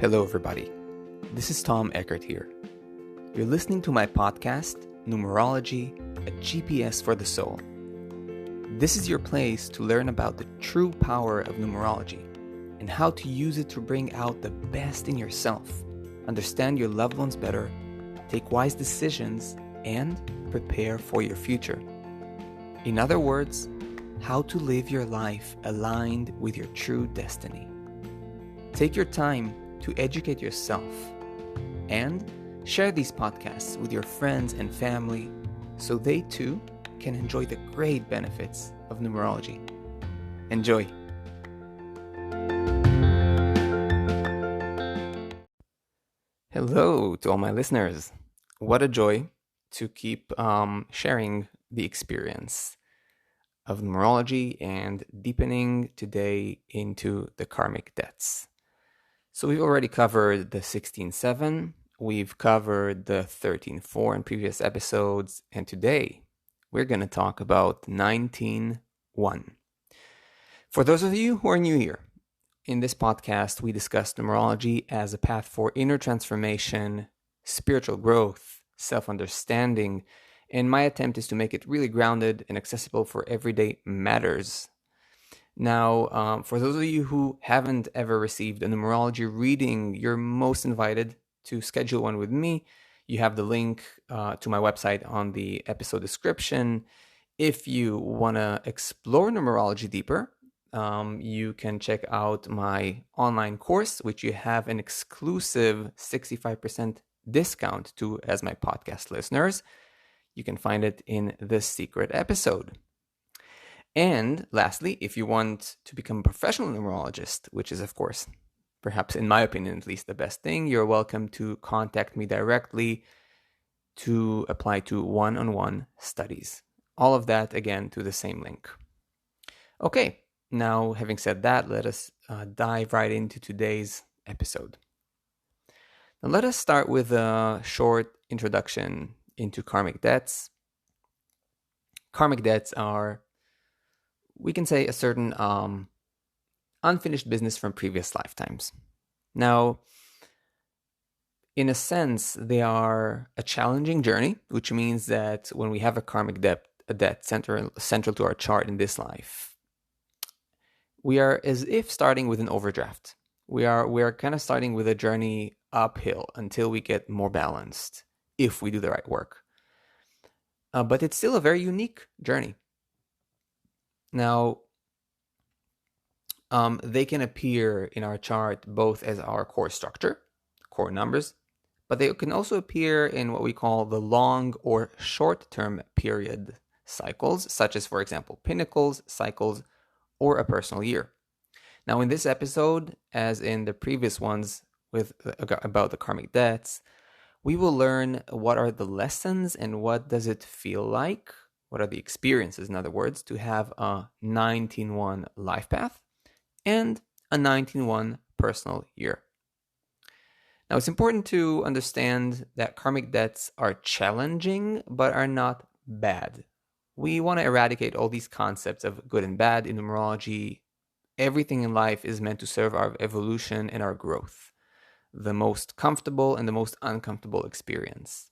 Hello, everybody. This is Tom Eckert here. You're listening to my podcast, Numerology, a GPS for the soul. This is your place to learn about the true power of numerology and how to use it to bring out the best in yourself, understand your loved ones better, take wise decisions, and prepare for your future. In other words, how to live your life aligned with your true destiny. Take your time to educate yourself and share these podcasts with your friends and family so they too can enjoy the great benefits of numerology. Enjoy! Hello to all my listeners. What a joy to keep sharing the experience of numerology and deepening today into the karmic debts. So we've already covered the 16-7, we've covered the 13-4 in previous episodes, and today we're going to talk about 19-1. For those of you who are new here, in this podcast we discuss numerology as a path for inner transformation, spiritual growth, self-understanding, and my attempt is to make it really grounded and accessible for everyday matters. Now, for those of you who haven't ever received a numerology reading, you're most invited to schedule one with me. You have the link to my website on the episode description. If you want to explore numerology deeper, you can check out my online course, which you have an exclusive 65% discount to as my podcast listeners. You can find it in the secret episode. And lastly, if you want to become a professional numerologist, which is, of course, perhaps in my opinion, at least the best thing, you're welcome to contact me directly to apply to one-on-one studies. All of that, again, to the same link. Okay, now having said that, let us dive right into today's episode. Now, let us start with a short introduction into karmic debts. Karmic debts are, we can say, a certain unfinished business from previous lifetimes. Now, in a sense, they are a challenging journey, which means that when we have a karmic debt, central to our chart in this life, we are as if starting with an overdraft. We are kind of starting with a journey uphill until we get more balanced, if we do the right work. But it's still a very unique journey. Now, they can appear in our chart both as our core structure, core numbers, but they can also appear in what we call the long or short-term period cycles, such as, for example, pinnacles, cycles, or a personal year. Now, in this episode, as in the previous ones about the karmic debts, we will learn what are the lessons and what does it feel like. What are the experiences, in other words, to have a 19-1 life path and a 19-1 personal year. Now, it's important to understand that karmic debts are challenging, but are not bad. We want to eradicate all these concepts of good and bad in numerology. Everything in life is meant to serve our evolution and our growth. The most comfortable and the most uncomfortable experiences.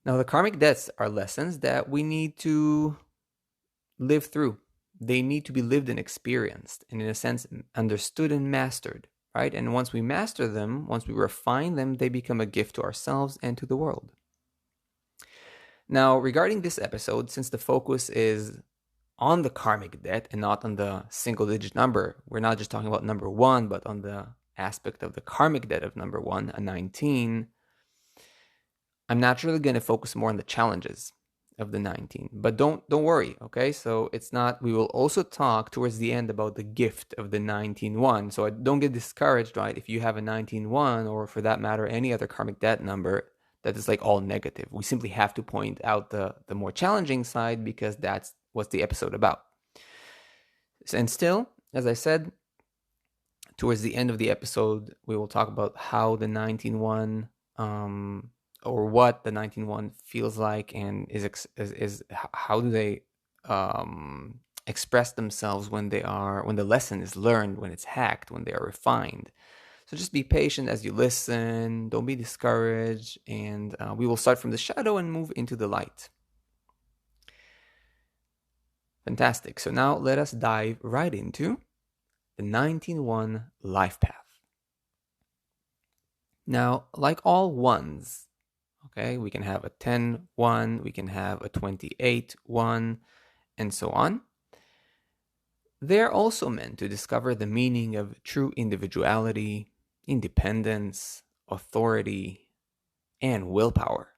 Now, the karmic debts are lessons that we need to live through. They need to be lived and experienced, and in a sense, understood and mastered, right? And once we master them, once we refine them, they become a gift to ourselves and to the world. Now, regarding this episode, since the focus is on the karmic debt and not on the single-digit number, we're not just talking about number 1, but on the aspect of the karmic debt of number 1, a 19, I'm naturally going to focus more on the challenges of the 19. But don't worry, okay? So it's not, we will also talk towards the end about the gift of the 19-1. So don't get discouraged, right? If you have a 19-1, or for that matter, any other karmic debt number that is like all negative. We simply have to point out the more challenging side because that's what's the episode about. And still, as I said, towards the end of the episode, we will talk about how the 19-1 or what the 19-1 feels like and is how do they express themselves when the lesson is learned, when it's hacked, when they are refined. So just be patient as you listen. Don't be discouraged, and we will start from the shadow and move into the light. Fantastic. So now let us dive right into the 19-1 life path. Now, like all ones, okay, we can have a 10-1, we can have a 28-1, and so on. They're also meant to discover the meaning of true individuality, independence, authority, and willpower.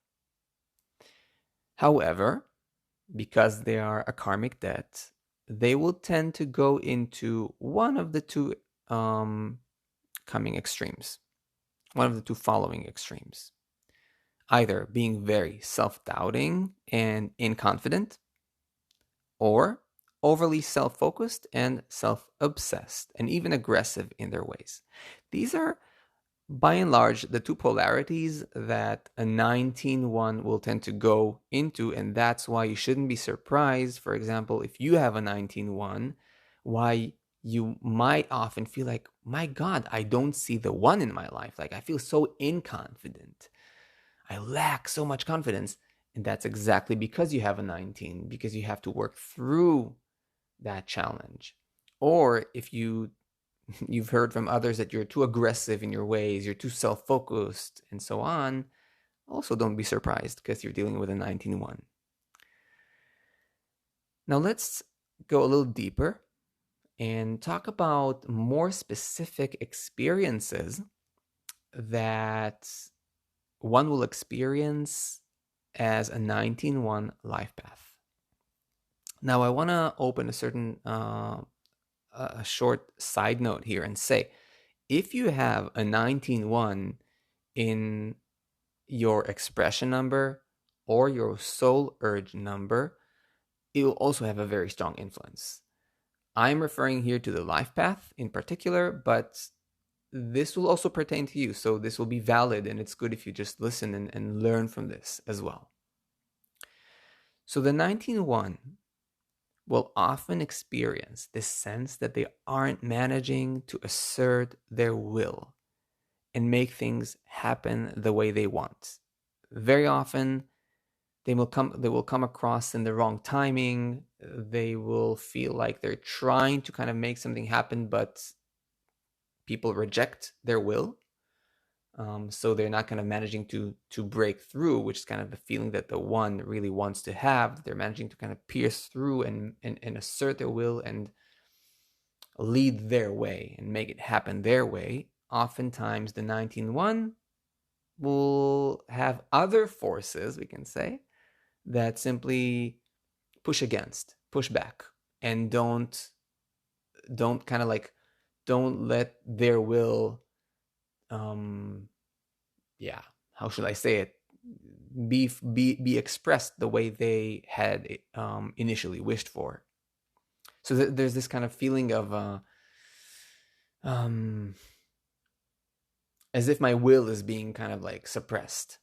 However, because they are a karmic debt, they will tend to go into one of the two coming extremes, one of the two following extremes. Either being very self-doubting and inconfident, or overly self-focused and self-obsessed, and even aggressive in their ways. These are, by and large, the two polarities that a 19-1 will tend to go into, and that's why you shouldn't be surprised, for example, if you have a 19-1, why you might often feel like, my God, I don't see the one in my life. Like, I feel so inconfident. I lack so much confidence. And that's exactly because you have a 19, because you have to work through that challenge. Or if you've heard from others that you're too aggressive in your ways, you're too self-focused, and so on, also don't be surprised because you're dealing with a 19-1. Now let's go a little deeper and talk about more specific experiences that one will experience as a 19-1 life path. Now, I want to open a short side note here and say, if you have a 19-1 in your expression number or your soul urge number, it will also have a very strong influence. I'm referring here to the life path in particular, but this will also pertain to you. So this will be valid, and it's good if you just listen and learn from this as well. So the 19-1 will often experience this sense that they aren't managing to assert their will and make things happen the way they want. Very often, they will come across in the wrong timing. They will feel like they're trying to kind of make something happen, but people reject their will. So they're not kind of managing to break through, which is kind of the feeling that the one really wants to have. They're managing to kind of pierce through and assert their will and lead their way and make it happen their way. Oftentimes the 19-1 will have other forces, we can say, that simply push back, and don't let their will, how should I say it, be expressed the way they had initially wished for. So there's this kind of feeling of as if my will is being kind of like suppressed.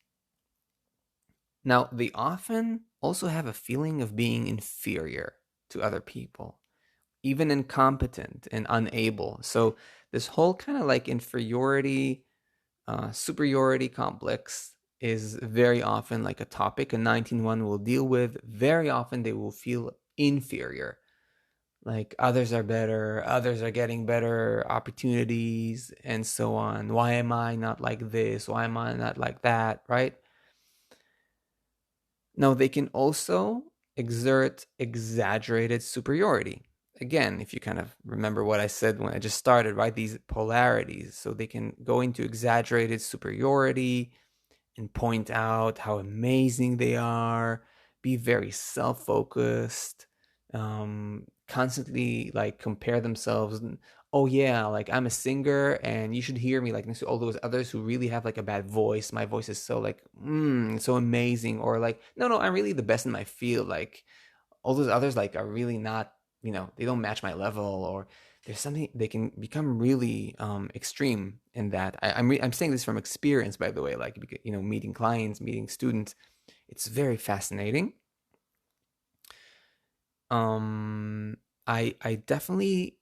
Now, they often also have a feeling of being inferior to other people, even incompetent and unable. So this whole kind of like inferiority, superiority complex is very often like a topic a 19-1 will deal with. Very often they will feel inferior. Like others are better, others are getting better opportunities, and so on. Why am I not like this? Why am I not like that? Right? Now, they can also exert exaggerated superiority. Again, if you kind of remember what I said when I just started, right? These polarities. So they can go into exaggerated superiority and point out how amazing they are, be very self-focused, constantly like compare themselves. Oh yeah, like I'm a singer and you should hear me like next to all those others who really have like a bad voice. My voice is so like so amazing. Or like, no, I'm really the best in my field. Like all those others like are really not, they don't match my level. Or there's something, they can become really extreme in that. I'm saying this from experience, by the way, like, meeting clients, meeting students. It's very fascinating. I definitely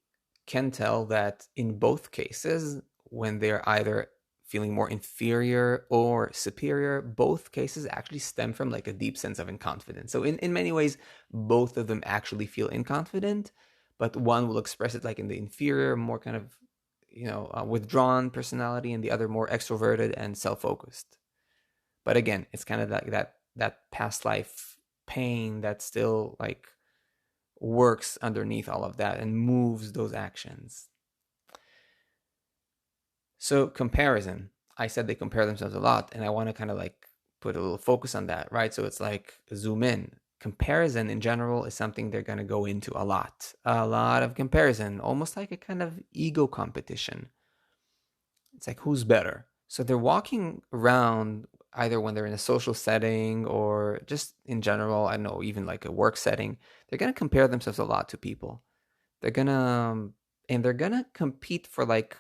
can tell that in both cases, when they're either feeling more inferior or superior, both cases actually stem from like a deep sense of inconfidence. So in many ways, both of them actually feel inconfident, but one will express it like in the inferior, more kind of, withdrawn personality, and the other more extroverted and self-focused. But again, it's kind of like that past life pain that still like works underneath all of that and moves those actions. So comparison, I said they compare themselves a lot, and I want to kind of like put a little focus on that, right? So it's like zoom in. Comparison in general is something they're going to go into a lot of comparison, almost like a kind of ego competition. It's like, who's better? So they're walking around either when they're in a social setting or just in general, I don't know, even like a work setting, they're going to compare themselves a lot to people. They're going to, and they're going to compete for like,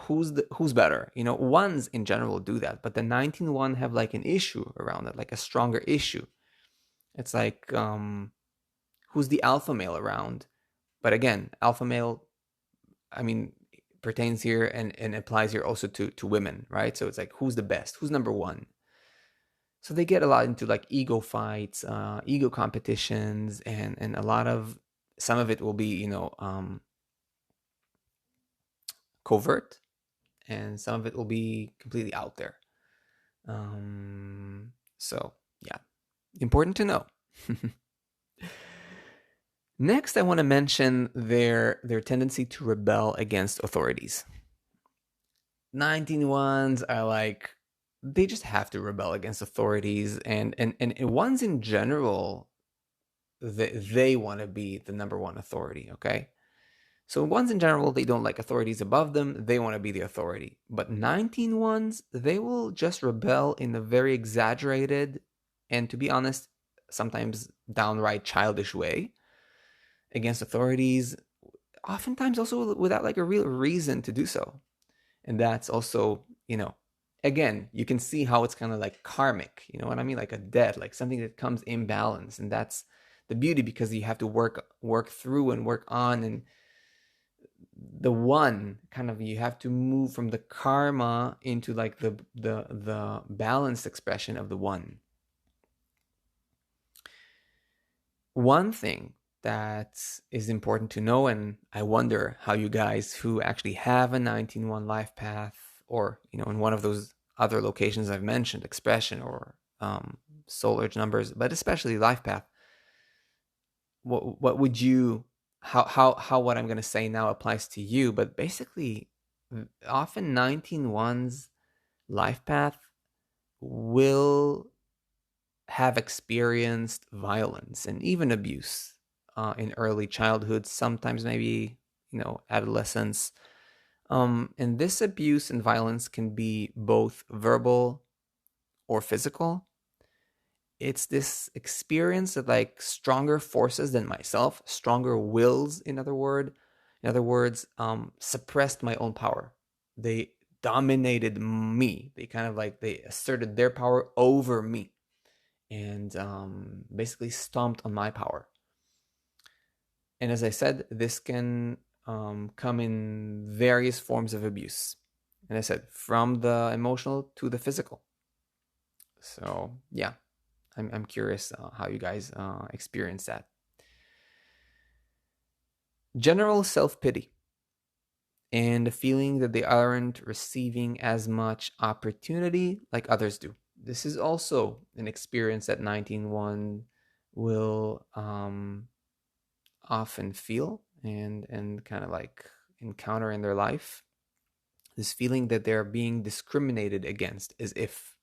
who's better. Ones in general do that, but the 19-1 have like an issue around it, like a stronger issue. It's like, who's the alpha male around? But again, alpha male, I mean, pertains here and applies here also to women, right? So it's like, who's the best? Who's number one? So they get a lot into like ego fights, ego competitions, and a lot of, some of it will be, covert, and some of it will be completely out there. So yeah, important to know. Next, I want to mention their tendency to rebel against authorities. 19-1s are like, they just have to rebel against authorities, and ones in general, they want to be the number one authority, okay? So ones in general, they don't like authorities above them, they want to be the authority. But 19-1s, they will just rebel in a very exaggerated, and to be honest, sometimes downright childish way against authorities, oftentimes also without like a real reason to do so. And that's also, again, you can see how it's kind of like karmic, you know what I mean? Like a debt, like something that comes imbalanced. And that's the beauty, because you have to work through and work on, and the one kind of, you have to move from the karma into like the balanced expression of the one. One thing that is important to know, and I wonder how you guys who actually have a 19-1 life path, or in one of those other locations I've mentioned, expression or soul urge numbers, but especially life path, what would you, how what I'm going to say now applies to you. But basically, often 19-1's life path will have experienced violence and even abuse in early childhood, sometimes maybe adolescence. And this abuse and violence can be both verbal or physical. It's this experience of like stronger forces than myself, stronger wills, in other words, suppressed my own power. They dominated me. They kind of like, they asserted their power over me, and basically stomped on my power. And as I said, this can come in various forms of abuse. And I said, from the emotional to the physical. So yeah, I'm curious how you guys experience that. General self-pity and the feeling that they aren't receiving as much opportunity like others do. This is also an experience that 19-1 will often feel and kind of like encounter in their life. This feeling that they're being discriminated against, as if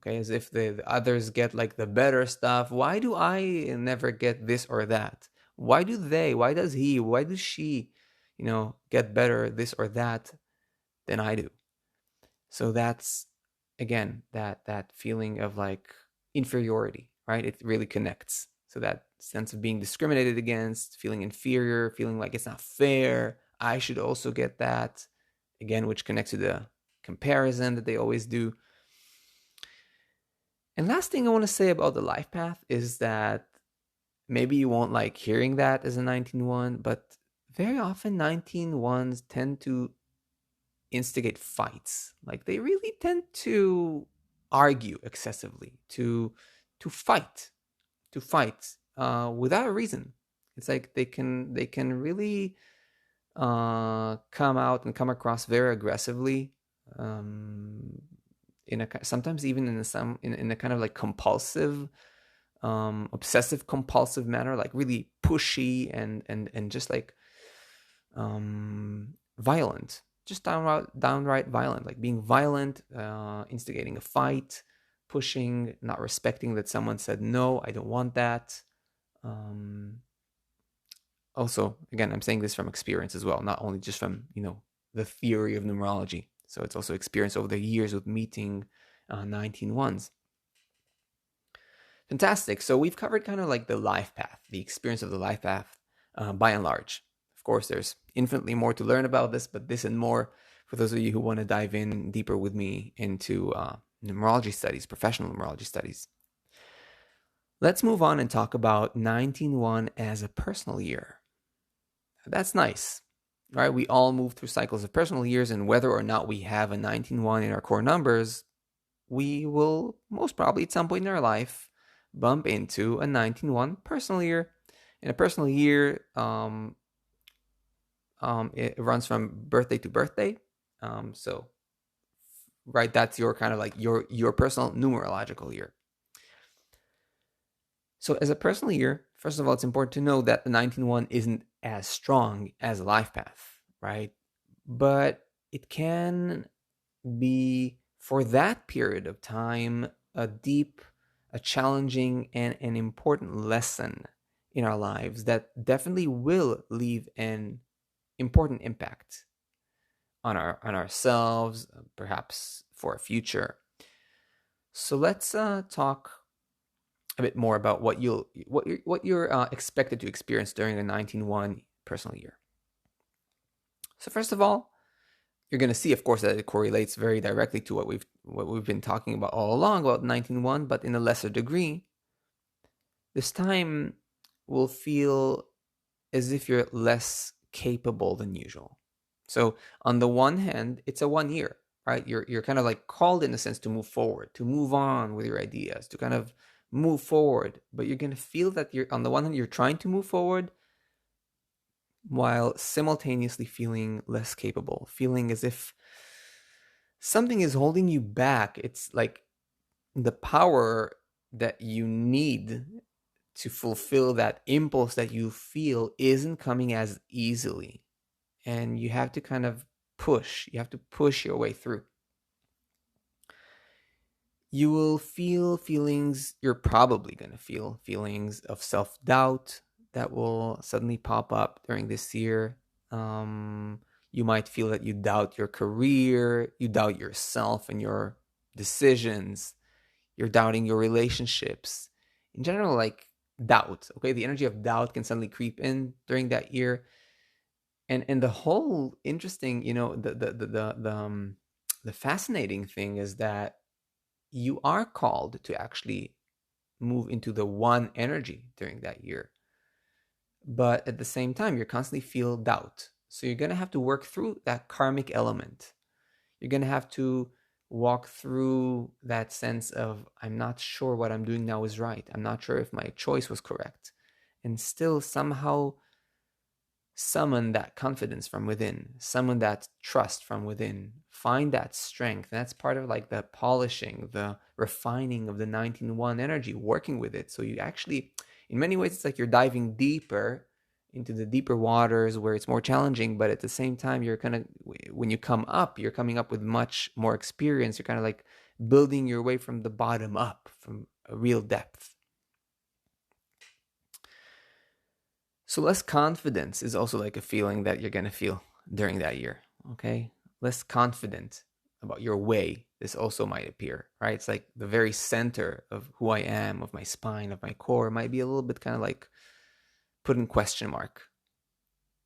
the others get like the better stuff. Why do I never get this or that? Why does he, why does she, get better this or that than I do? So that's, again, that feeling of like inferiority, right? It really connects. So that sense of being discriminated against, feeling inferior, feeling like it's not fair, I should also get that, again, which connects to the comparison that they always do. And last thing I want to say about the life path is that maybe you won't like hearing that as a 19-1, but very often 19-1s tend to instigate fights. Like they really tend to argue excessively, to fight, without a reason. It's like they can really come out and come across very aggressively, um, in a sometimes even in a kind of like compulsive, obsessive compulsive manner, like really pushy and just like violent, just downright violent, like being violent, instigating a fight, pushing, not respecting that someone said no, I don't want that. Um, Also, again, I'm saying this from experience as well, not only just from the theory of numerology. So it's also experience over the years with meeting 19-1s. Fantastic. So we've covered kind of like the life path, the experience of the life path, by and large. Of course, there's infinitely more to learn about this, but this and more for those of you who want to dive in deeper with me into numerology studies, professional numerology studies. Let's move on and talk about 19-1 as a personal year. That's nice, right? We all move through cycles of personal years, and whether or not we have a 19-1 in our core numbers, we will most probably at some point in our life bump into a 19-1 personal year. In a personal year, it runs from birthday to birthday. So, right, that's your kind of like your personal numerological year. So, as a personal year, first of all, it's important to know that the 19-1 isn't as strong as a life path, right? But it can be, for that period of time, a deep, a challenging, and an important lesson in our lives that definitely will leave an important impact on ourselves, perhaps for a future. So let's talk a bit more about what you're expected to experience during a 19-1 personal year. So first of all, you're going to see, of course, that it correlates very directly to what we've been talking about all along about 19-1, but in a lesser degree. This time will feel as if you're less capable than usual. So on the one hand, it's a 1 year, right? You're kind of like called in a sense to move forward, to move on with your ideas, to kind of move forward. But you're going to feel that you're, on the one hand, you're trying to move forward while simultaneously feeling less capable, feeling as if something is holding you back. It's like the power that you need to fulfill that impulse that you feel isn't coming as easily. And you have to kind of you have to push your way through. You will feel feelings, you're probably going to feel feelings of self-doubt that will suddenly pop up during this year. You might feel that you doubt your career, you doubt yourself and your decisions, you're doubting your relationships. In general, like doubt, okay? The energy of doubt can suddenly creep in during that year. And the whole interesting, the fascinating thing is that you are called to actually move into the one energy during that year. But at the same time, you're constantly feel doubt. So you're going to have to work through that karmic element. You're going to have to walk through that sense of, I'm not sure what I'm doing now is right. I'm not sure if my choice was correct. And still somehow summon that confidence from within, summon that trust from within, find that strength. And that's part of like the polishing, the refining of the 19-1 energy, working with it. So you actually, in many ways, it's like you're diving deeper into the deeper waters where it's more challenging, but at the same time, you're kind of, when you come up, you're coming up with much more experience. You're kind of like building your way from the bottom up, from a real depth. So less confidence is also like a feeling that you're going to feel during that year, okay? Less confident about your way, this also might appear, right? It's like the very center of who I am, of my spine, of my core, might be a little bit kind of like put in question mark.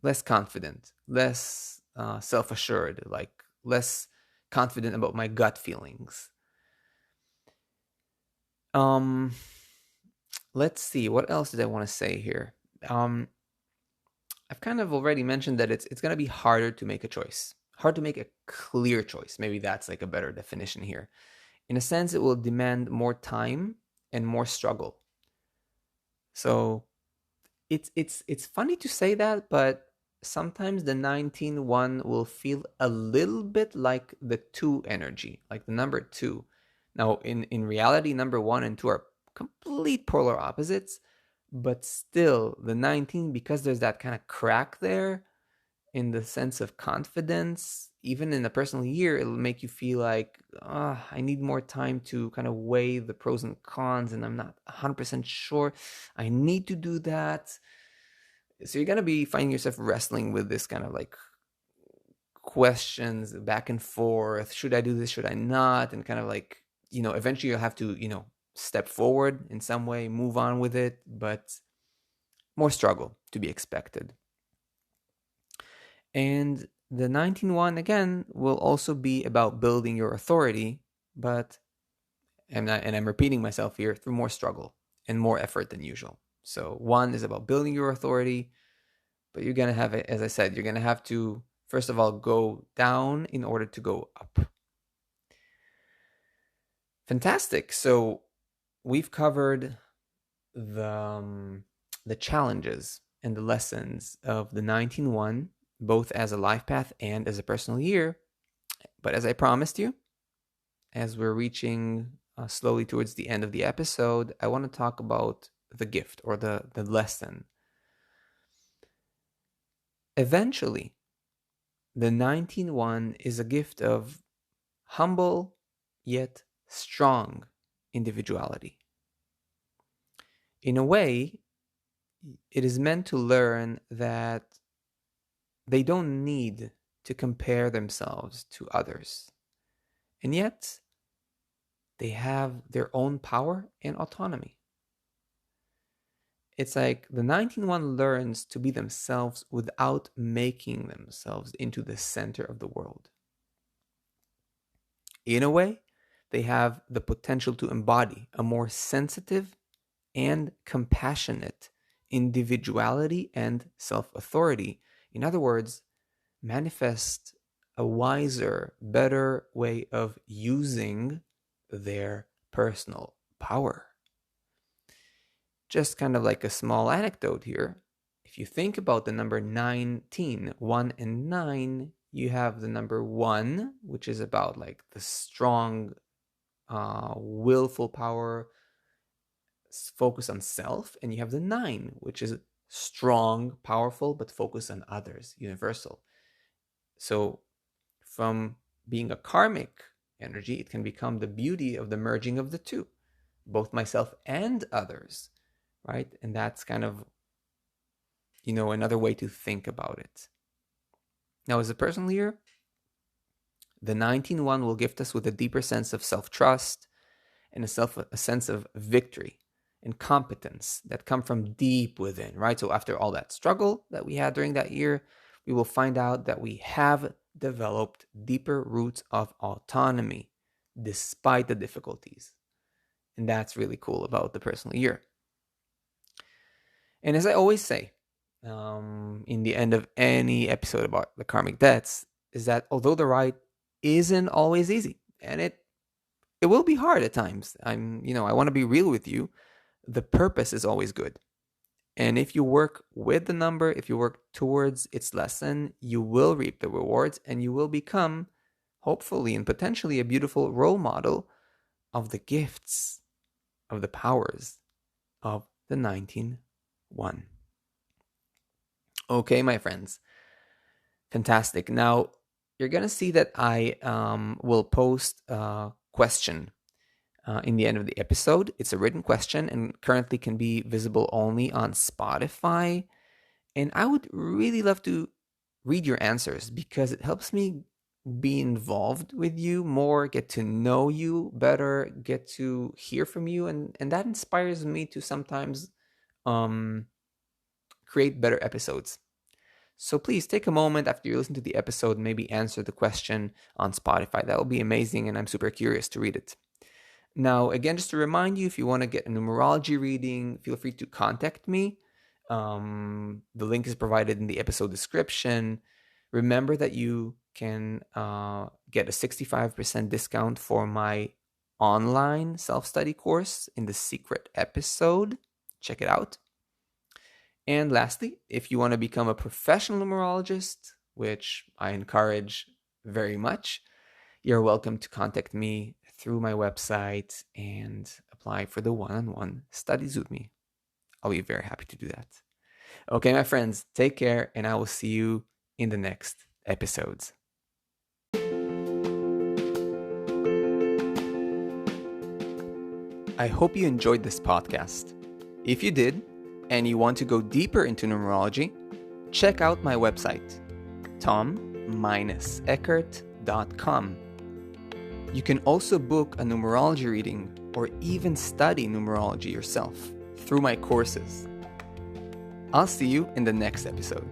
Less confident, less self-assured, like less confident about my gut feelings. Let's see, what else did I want to say here? Um, I've kind of already mentioned that it's going to be harder to make a choice, hard to make a clear choice. Maybe that's like a better definition here. In a sense, it will demand more time and more struggle. So it's funny to say that, but sometimes the 19-1 will feel a little bit like the 2 energy, like the number 2. Now, in reality, number 1 and 2 are complete polar opposites, but still, the 19, because there's that kind of crack there in the sense of confidence, even in a personal year, it'll make you feel like, I need more time to kind of weigh the pros and cons, and I'm not 100% sure I need to do that. So you're going to be finding yourself wrestling with this kind of like questions back and forth. Should I do this? Should I not? And kind of like, eventually you'll have to, step forward in some way, move on with it, but more struggle to be expected. And the 19-1 again will also be about building your authority, but and I'm repeating myself here, through more struggle and more effort than usual. So 1 is about building your authority, but you're gonna have, as I said, you're gonna have to first of all go down in order to go up. Fantastic. So we've covered the challenges and the lessons of the 19-1, both as a life path and as a personal year. But as I promised you, as we're reaching slowly towards the end of the episode, I want to talk about the gift or the lesson. Eventually, the 19-1 is a gift of humble yet strong individuality. In a way, it is meant to learn that they don't need to compare themselves to others. And yet, they have their own power and autonomy. It's like the 19-1 learns to be themselves without making themselves into the center of the world. In a way, they have the potential to embody a more sensitive and compassionate individuality and self-authority. In other words, manifest a wiser, better way of using their personal power. Just kind of like a small anecdote here. If you think about the number 19, 1 and 9, you have the number 1, which is about like the strong, willful power, focus on self, and you have the 9, which is strong, powerful, but focus on others, universal. So from being a karmic energy, it can become the beauty of the merging of the two, both myself and others, right? And that's kind of, another way to think about it. Now, as a personal year, the 19-1 will gift us with a deeper sense of self-trust and a sense of victory and competence that come from deep within, right? So after all that struggle that we had during that year, we will find out that we have developed deeper roots of autonomy despite the difficulties. And that's really cool about the personal year. And as I always say, in the end of any episode about the karmic debts, is that although the ride isn't always easy, and it will be hard at times. I want to be real with you. The purpose is always good. And if you work with the number, if you work towards its lesson, you will reap the rewards and you will become, hopefully and potentially, a beautiful role model of the gifts, of the powers of the 19-1. Okay, my friends. Fantastic. Now, you're going to see that I will post a question in the end of the episode. It's a written question and currently can be visible only on Spotify. And I would really love to read your answers because it helps me be involved with you more, get to know you better, get to hear from you. And that inspires me to sometimes create better episodes. So please take a moment after you listen to the episode, maybe answer the question on Spotify. That will be amazing, and I'm super curious to read it. Now, again, just to remind you, if you want to get a numerology reading, feel free to contact me. The link is provided in the episode description. Remember that you can get a 65% discount for my online self-study course in the secret episode. Check it out. And lastly, if you want to become a professional numerologist, which I encourage very much, you're welcome to contact me through my website and apply for the one-on-one studies with me. I'll be very happy to do that. Okay, my friends, take care, and I will see you in the next episodes. I hope you enjoyed this podcast. If you did, and you want to go deeper into numerology, check out my website, tom-eckert.com. You can also book a numerology reading or even study numerology yourself through my courses. I'll see you in the next episode.